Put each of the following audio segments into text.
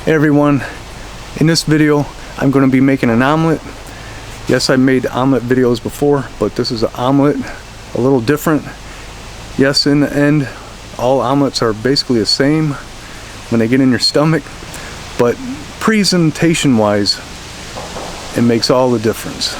Hey everyone, in this video I'm going to be making an omelet. Yes, I made omelet videos before, but this is an omelet a little different. Yes, in the end all omelets are basically the same when they get in your stomach, but presentation wise it makes all the difference.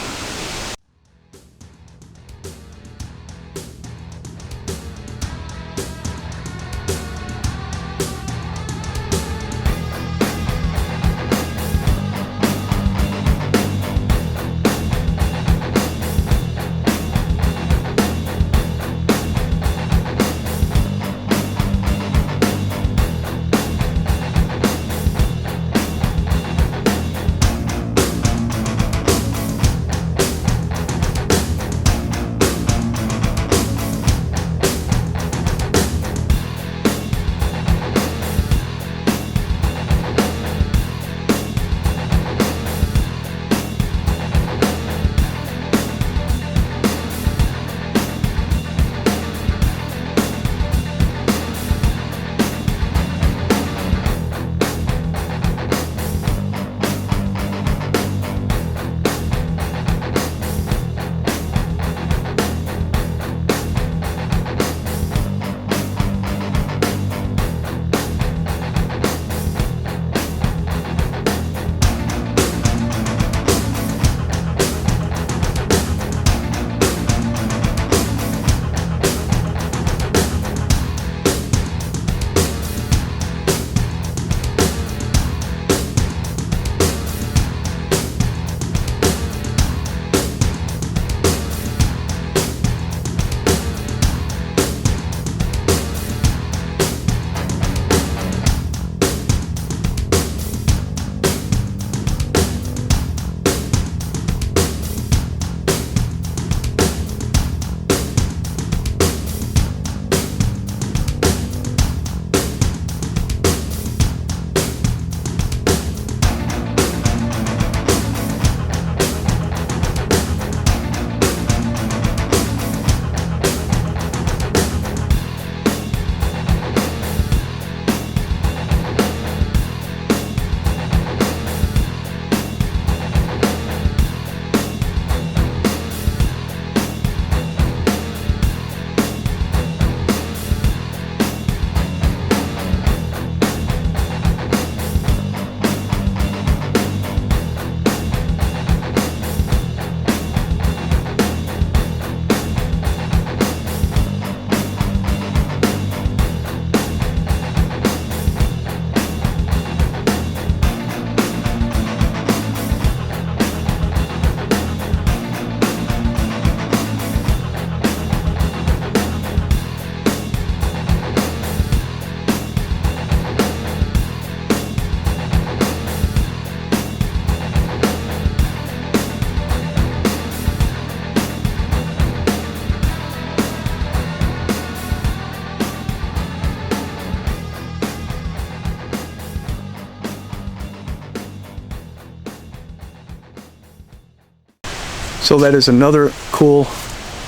So that is another cool,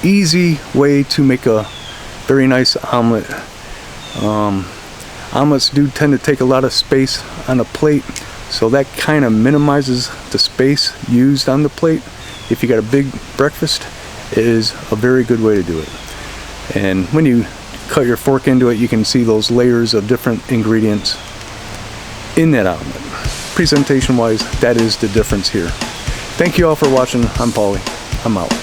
easy way to make a very nice omelet. Omelets do tend to take a lot of space on a plate, so that kind of minimizes the space used on the plate. If you got a big breakfast, it is a very good way to do it. And when you cut your fork into it, you can see those layers of different ingredients in that omelet. Presentation wise, that is the difference here. Thank you all for watching. I'm Paulie. I'm out.